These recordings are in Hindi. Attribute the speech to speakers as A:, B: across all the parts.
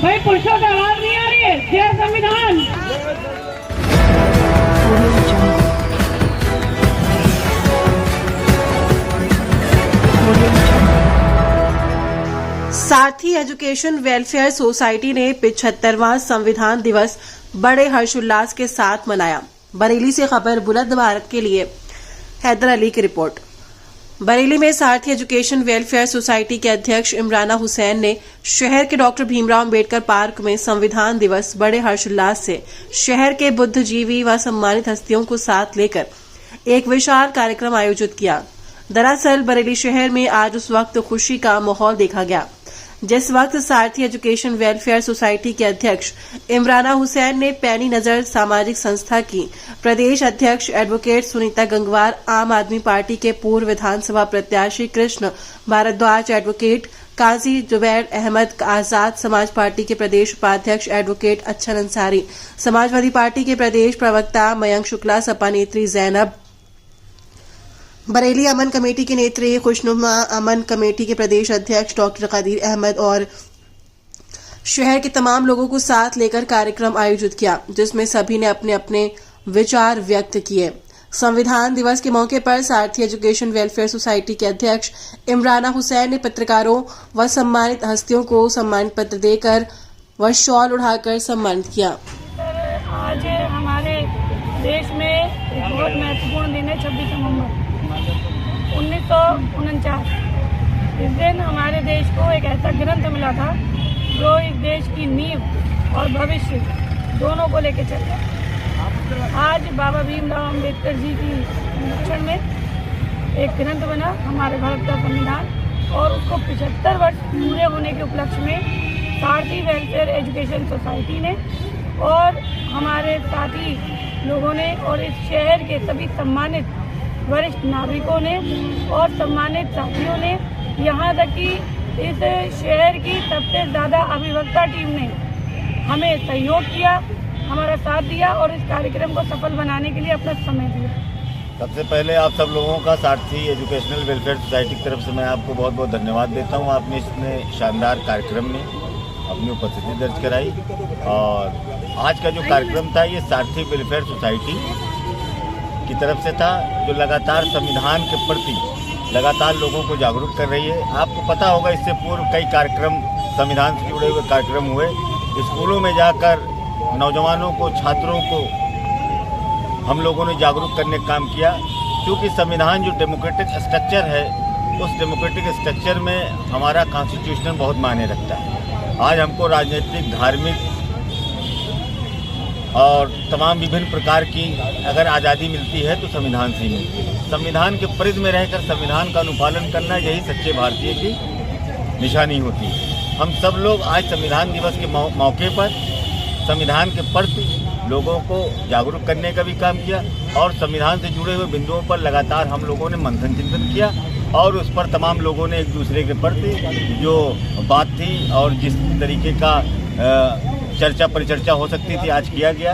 A: भाई पुरुषों की आवाज नहीं आ रही है। जय संविधान।
B: सारथी एजुकेशन वेलफेयर सोसाइटी ने 75वां संविधान दिवस बड़े हर्षोल्लास के साथ मनाया। बरेली से खबर बुलंद भारत के लिए हैदर अली की रिपोर्ट। बरेली में सारथी एजुकेशन वेलफेयर सोसाइटी के अध्यक्ष इमराना हुसैन ने शहर के डॉक्टर भीमराव अंबेडकर पार्क में संविधान दिवस बड़े हर्षोल्लास से शहर के बुद्धिजीवी व सम्मानित हस्तियों को साथ लेकर एक विशाल कार्यक्रम आयोजित किया। दरअसल बरेली शहर में आज उस वक्त खुशी का माहौल देखा गया जिस वक्त सारथी एजुकेशन वेलफेयर सोसाइटी के अध्यक्ष इमराना हुसैन ने पैनी नजर सामाजिक संस्था की प्रदेश अध्यक्ष एडवोकेट सुनीता गंगवार, आम आदमी पार्टी के पूर्व विधानसभा प्रत्याशी कृष्ण भारद्वाज, एडवोकेट काजी जुबैर अहमद आजाद, समाज पार्टी के प्रदेश उपाध्यक्ष एडवोकेट अच्छन अंसारी, समाजवादी पार्टी के प्रदेश प्रवक्ता मयंक शुक्ला, सपा नेत्री जैनब, बरेली अमन कमेटी की नेत्री खुशनुमा अमन कमेटी के प्रदेश अध्यक्ष डॉक्टर कदीर अहमद और शहर के तमाम लोगों को साथ लेकर कार्यक्रम आयोजित किया जिसमें सभी ने अपने अपने विचार व्यक्त किए। संविधान दिवस के मौके पर सारथी एजुकेशन वेलफेयर सोसाइटी के अध्यक्ष इमराना हुसैन ने पत्रकारों व सम्मानित हस्तियों को सम्मान पत्र देकर व शॉल उड़ाकर सम्मानित किया।
C: आज हमारे देश में एक बहुत महत्वपूर्ण दिन है 26 नवंबर 1949। इस दिन हमारे देश को एक ऐसा ग्रंथ मिला था जो इस देश की नींव और भविष्य दोनों को लेकर चल रहा है। आज बाबा भीमराव अंबेडकर जी की संरक्षण में एक ग्रंथ बना हमारे भारत का संविधान और उसको 75 वर्ष पूरे होने के उपलक्ष्य में सारथी वेलफेयर एजुकेशन सोसाइटी ने और हमारे साथी लोगों ने और इस शहर के सभी सम्मानित वरिष्ठ नागरिकों ने और सम्मानित साथियों ने, यहाँ तक कि इस शहर की सबसे ज़्यादा अभिवक्ता टीम ने हमें सहयोग किया, हमारा साथ दिया और इस कार्यक्रम को सफल बनाने के लिए अपना समय दिया।
D: सबसे पहले आप सब लोगों का सारथी एजुकेशनल वेलफेयर सोसाइटी की तरफ से मैं आपको बहुत बहुत धन्यवाद देता हूँ। आपने इसमें शानदार कार्यक्रम में अपनी उपस्थिति दर्ज कराई और आज का जो कार्यक्रम था ये सारथी वेलफेयर सोसाइटी की तरफ से था जो लगातार संविधान के प्रति लगातार लोगों को जागरूक कर रही है। आपको पता होगा इससे पूर्व कई कार्यक्रम संविधान से जुड़े हुए कार्यक्रम हुए। स्कूलों में जाकर नौजवानों को, छात्रों को हम लोगों ने जागरूक करने का काम किया क्योंकि संविधान जो डेमोक्रेटिक स्ट्रक्चर है उस डेमोक्रेटिक स्ट्रक्चर में हमारा कॉन्स्टिट्यूशन बहुत मायने रखता है। आज हमको राजनीतिक, धार्मिक और तमाम विभिन्न प्रकार की अगर आज़ादी मिलती है तो संविधान से ही मिलती है। संविधान के परिधि में रहकर संविधान का अनुपालन करना यही सच्चे भारतीय की निशानी होती है। हम सब लोग आज संविधान दिवस के मौके पर संविधान के प्रति लोगों को जागरूक करने का भी काम किया और संविधान से जुड़े हुए बिंदुओं पर लगातार हम लोगों ने मंथन चिंतन किया और उस पर तमाम लोगों ने एक दूसरे के प्रति जो बात थी और जिस तरीके का चर्चा परिचर्चा हो सकती थी आज किया गया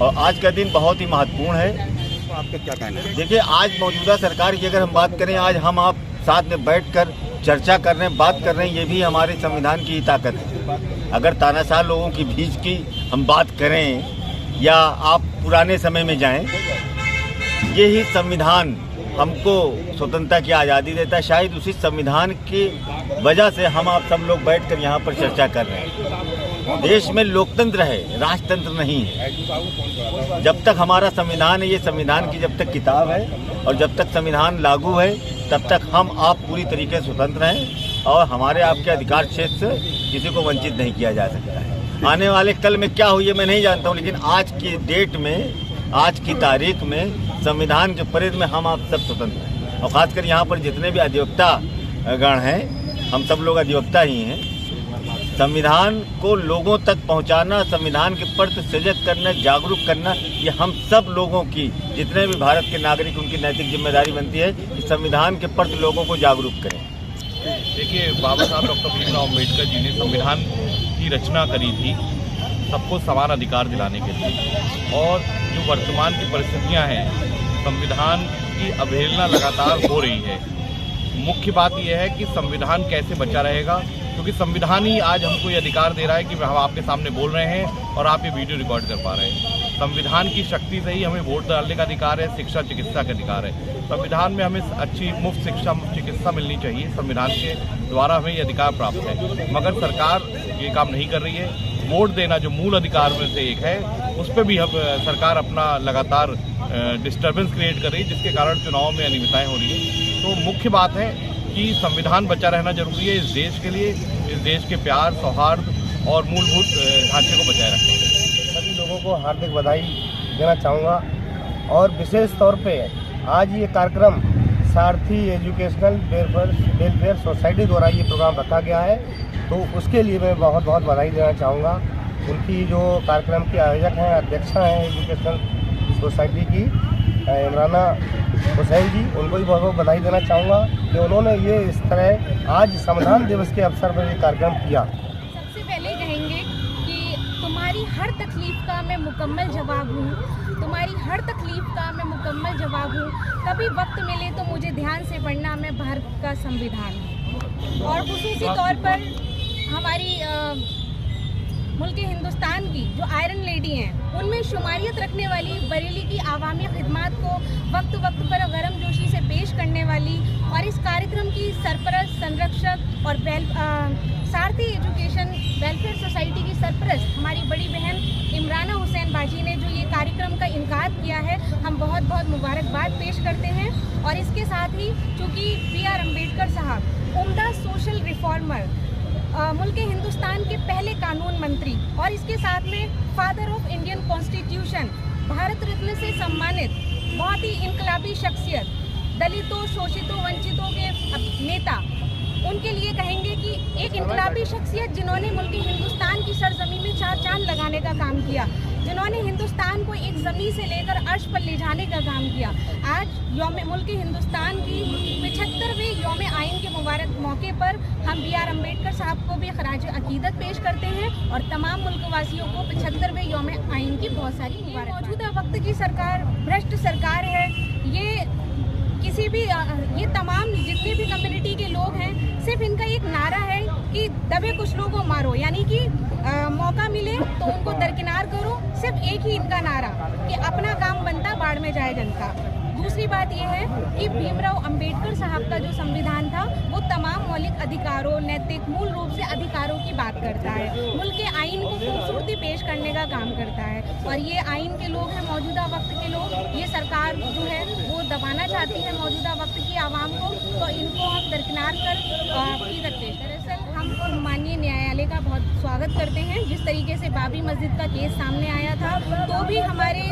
D: और आज का दिन बहुत ही महत्वपूर्ण है।
E: तो आपका क्या कहना है?
D: देखिए, आज मौजूदा सरकार की अगर हम बात करें, आज हम आप साथ में बैठकर चर्चा कर रहे हैं, बात कर रहे हैं, ये भी हमारे संविधान की ही ताकत है। अगर तानाशाह लोगों की बीच की हम बात करें या आप पुराने समय में जाएं, ये ही संविधान हमको स्वतंत्रता की आज़ादी देता है। शायद उसी संविधान की वजह से हम आप सब लोग बैठकर यहाँ पर चर्चा कर रहे हैं। देश में लोकतंत्र है, राजतंत्र नहीं है। जब तक हमारा संविधान है, ये संविधान की जब तक किताब है और जब तक संविधान लागू है तब तक हम आप पूरी तरीके से स्वतंत्र हैं और हमारे आपके अधिकार क्षेत्र से किसी को वंचित नहीं किया जा सकता है। आने वाले कल में क्या हुई है मैं नहीं जानता हूँ, लेकिन आज की डेट में, आज की तारीख में संविधान के परिधि में हम आप सब स्वतंत्र हैं और खासकर यहाँ पर जितने भी अधिवक्ता गण हैं, हम सब लोग अधिवक्ता ही हैं। संविधान को लोगों तक पहुंचाना, संविधान के प्रति सजग करना, जागरूक करना, ये हम सब लोगों की, जितने भी भारत के नागरिक, उनकी नैतिक जिम्मेदारी बनती है कि संविधान के प्रति लोगों को जागरूक करें।
E: देखिए, बाबा साहब डॉक्टर भीमराव अम्बेडकर जी ने संविधान की रचना करी थी सबको समान अधिकार दिलाने के लिए और जो वर्तमान की परिस्थितियां हैं, संविधान की अवहेलना लगातार हो रही है। मुख्य बात यह है कि संविधान कैसे बचा रहेगा क्योंकि संविधान ही आज हमको ये अधिकार दे रहा है कि हम आपके सामने बोल रहे हैं और आप ये वीडियो रिकॉर्ड कर पा रहे हैं। संविधान की शक्ति से ही हमें वोट डालने का अधिकार है, शिक्षा चिकित्सा का अधिकार है। संविधान में हमें अच्छी मुफ्त शिक्षा मुफ्त चिकित्सा मिलनी चाहिए, संविधान के द्वारा हमें ये अधिकार प्राप्त है, मगर सरकार ये काम नहीं कर रही है। वोट देना जो मूल अधिकार में से एक है, उस पर भी सरकार अपना लगातार डिस्टर्बेंस क्रिएट कर रही है, जिसके कारण चुनाव में अनियमितताएं हो रही है। तो मुख्य बात है कि संविधान बचा रहना जरूरी है इस देश के लिए, इस देश के प्यार, सौहार्द और मूलभूत ढांचे को बचाए रखने के लिए।
F: सभी लोगों को हार्दिक बधाई देना चाहूँगा और विशेष तौर पे आज ये कार्यक्रम सारथी एजुकेशनल वेलफेयर सोसाइटी द्वारा ये प्रोग्राम रखा गया है, तो उसके लिए मैं बहुत बहुत बधाई देना चाहूँगा। उनकी जो कार्यक्रम की आयोजक हैं, अध्यक्षा हैं एजुकेशनल सोसाइटी की इमराना हुसैन जी, उनको भी बहुत बहुत बधाई देना चाहूँगा कि उन्होंने ये इस तरह आज संविधान दिवस के अवसर पर ये कार्यक्रम किया।
G: सबसे पहले कहेंगे कि तुम्हारी हर तकलीफ़ का मैं मुकम्मल जवाब हूँ, तुम्हारी हर तकलीफ़ का मैं मुकम्मल जवाब हूँ। कभी वक्त मिले तो मुझे ध्यान से पढ़ना, मैं भारत का संविधान हूँ। और खुसूसी तौर पर हमारी मुल्क हिंदुस्तान की जो आयरन लेडी हैं, उनमें शुमारियत रखने वाली बरेली की आवामी खिदमात को वक्त वक्त पर गर्मजोशी से पेश करने वाली और इस कार्यक्रम की सरपरस्त, संरक्षक और सारथी एजुकेशन वेलफेयर सोसाइटी की सरपरस्त हमारी बड़ी बहन इमराना हुसैन बाजी ने जो ये कार्यक्रम का इनकाद किया है, हम बहुत बहुत मुबारकबाद पेश करते हैं। और इसके साथ ही चूँकि B.R. अम्बेडकर साहब उम्दा सोशल रिफॉर्मर, मुल्क हिंदुस्तान के पहले कानून मंत्री और इसके साथ में father of Indian constitution, Bharat Ratna से सम्मानित बहुत ही इनकलाबी शख्सियत, दलितों, शोषितों, वंचितों के नेता, उनके लिए कहेंगे कि एक इनकलाबी शख्सियत जिन्होंने मुल्क हिंदुस्तान की सरजमी में चार चांद लगाने का काम किया, जिन्होंने हिंदुस्तान को एक ज़मीन से लेकर अर्श पर ले जाने का काम किया। आज मुल्क हिंदुस्तान की 75वें यौम आइन के मुबारक मौके पर हम B.R. अम्बेडकर साहब को भी खराज अकीदत पेश करते हैं और तमाम मुल्कवासियों को 75वें यौम आइन की बहुत सारी मुबारक। मौजूदा वक्त की सरकार भ्रष्ट सरकार है। ये तमाम जितने भी कम्युनिटी के लोग हैं, सिर्फ इनका एक नारा है कि दबे कुछ लोगों को मारो, यानी कि मौका मिले तो उनको दरकिनार करो। सिर्फ एक ही इनका नारा कि अपना काम बनता, बाढ़ में जाए जनता। दूसरी बात यह है कि भीमराव अंबेडकर साहब का जो संविधान था वो तमाम मौलिक अधिकारों, नैतिक मूल रूप से अधिकारों की बात करता है, मुल्क के आइन को खूबसूरती पेश करने का काम करता है। और ये आइन के लोग हैं, मौजूदा वक्त के लोग, ये सरकार जो है वो दबाना चाहती है मौजूदा वक्त की आवाम को, तो इनको हम दरकिनार कर की रखते हैं। दरअसल हम माननीय न्यायालय का बहुत स्वागत करते हैं। जिस तरीके से बाबरी मस्जिद का केस सामने आया था, तो भी हमारे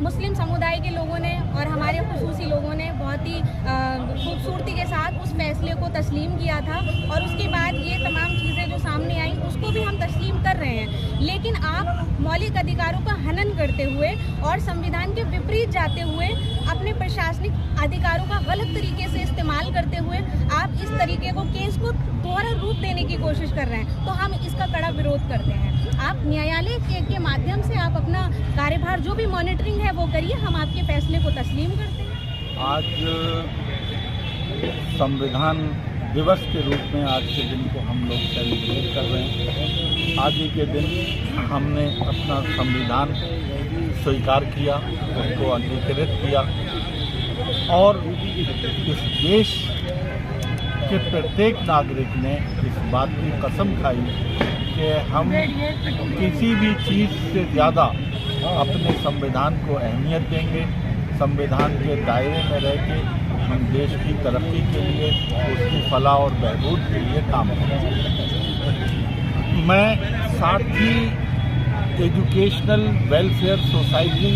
G: मुस्लिम समुदाय के लोगों ने और हमारे खुसूसी लोगों ने बहुत ही खूबसूरती के साथ उस फैसले को तस्लीम किया था। और उसके बाद ये तमाम चीज़ें जो सामने आई उसको भी हम तस्लीम कर रहे हैं। लेकिन आप मौलिक अधिकारों का हनन करते हुए और संविधान के विपरीत जाते हुए, अपने प्रशासनिक अधिकारों का गलत तरीके से इस्तेमाल करते हुए आप इस तरीके को केस को दोबारा रूप देने की कोशिश कर रहे हैं, तो हम इसका कड़ा विरोध करते हैं। आप न्यायालय के माध्यम से आप अपना कार्यभार जो भी मॉनिटरिंग है वो करिए, हम आपके फैसले को तस्लीम करते हैं।
H: आज संविधान दिवस के रूप में आज के दिन को हम लोग सेलिब्रेट कर रहे हैं। आज ही के दिन हमने अपना संविधान स्वीकार किया, उसको अंगीकृत किया और इस देश के प्रत्येक नागरिक ने इस बात की कसम खाई कि हम किसी भी चीज़ से ज़्यादा अपने संविधान को अहमियत देंगे, संविधान के दायरे में रह के हम देश की तरक्की के लिए, उसकी फलाह और बहबूद के लिए काम करेंगे। मैं सारथी एजुकेशनल वेलफेयर सोसाइटी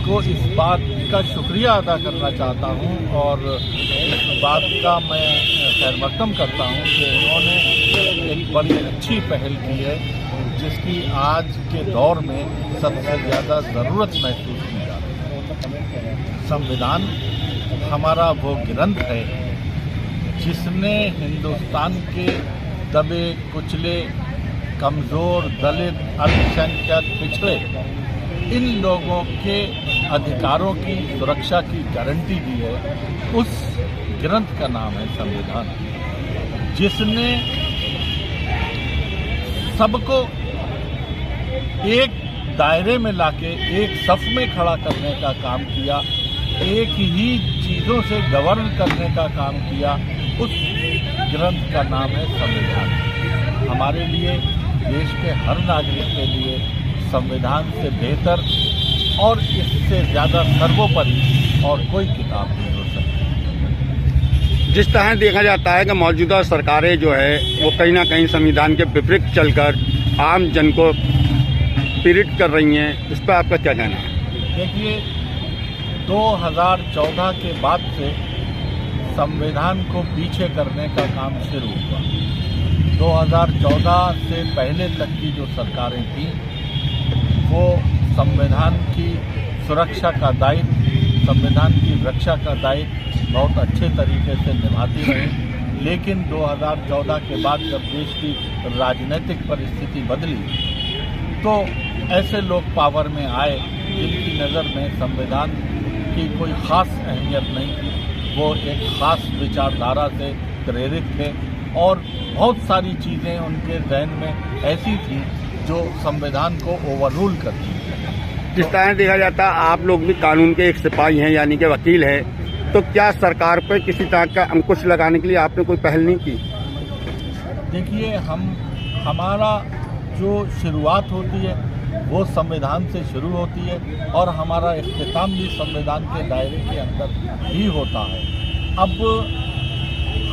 H: को इस बात का शुक्रिया अदा करना चाहता हूं और इस बात का मैं खैर मकदम करता हूं कि उन्होंने एक बड़ी अच्छी पहल की है, जिसकी आज के दौर में सबसे ज़्यादा ज़रूरत महसूस की जा रही है। संविधान हमारा वो ग्रंथ है जिसने हिंदुस्तान के दबे कुचले, कमज़ोर, दलित, अल्पसंख्यक, पिछड़े इन लोगों के अधिकारों की सुरक्षा की गारंटी दी है। उस ग्रंथ का नाम है संविधान, जिसने सबको एक दायरे में लाके एक सफ में खड़ा करने का काम किया, एक ही चीज़ों से गवर्न करने का काम किया। उस ग्रंथ का नाम है संविधान। हमारे लिए, देश के हर नागरिक के लिए संविधान से बेहतर और इससे ज़्यादा सर्वोपरि और कोई किताब नहीं हो सकती।
I: जिस तरह देखा जाता है कि मौजूदा सरकारें जो है वो कहीं ना कहीं संविधान के विपरीत चलकर आम जन को पीड़ित कर रही हैं, इस पर आपका क्या कहना है?
H: देखिए, 2014 के बाद से संविधान को पीछे करने का काम शुरू हुआ। 2014 से पहले तक की जो सरकारें थीं वो संविधान की सुरक्षा का दायित्व, संविधान की रक्षा का दायित्व बहुत अच्छे तरीके से निभाती रही। लेकिन 2014 के बाद जब देश की राजनीतिक परिस्थिति बदली तो ऐसे लोग पावर में आए जिनकी नज़र में संविधान की कोई ख़ास अहमियत नहीं थी। वो एक ख़ास विचारधारा से प्रेरित थे और बहुत सारी चीज़ें उनके जहन में ऐसी थी जो संविधान को ओवररूल करती थी।
I: जिस तरह देखा जाता है आप लोग भी कानून के एक सिपाही हैं, यानी कि वकील हैं, तो क्या सरकार पर किसी तरह का अंकुश लगाने के लिए आपने कोई पहल नहीं की?
H: देखिए, हमारा जो शुरुआत होती है वो संविधान से शुरू होती है और हमारा इख्तिताम भी संविधान के दायरे के अंदर ही होता है। अब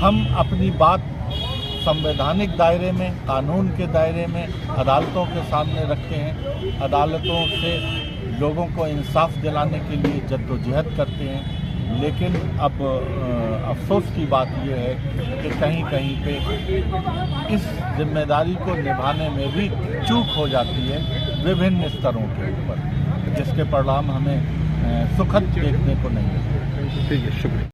H: हम अपनी बात संवैधानिक दायरे में, कानून के दायरे में, अदालतों के सामने रखते हैं। अदालतों से लोगों को इंसाफ दिलाने के लिए जद्दोजहद करते हैं। लेकिन अब अफसोस की बात यह है कि कहीं कहीं पे इस जिम्मेदारी को निभाने में भी चूक हो जाती है विभिन्न स्तरों के ऊपर, जिसके परिणाम हमें सुखद देखने को नहीं मिलते।
I: ठीक है, शुक्रिया।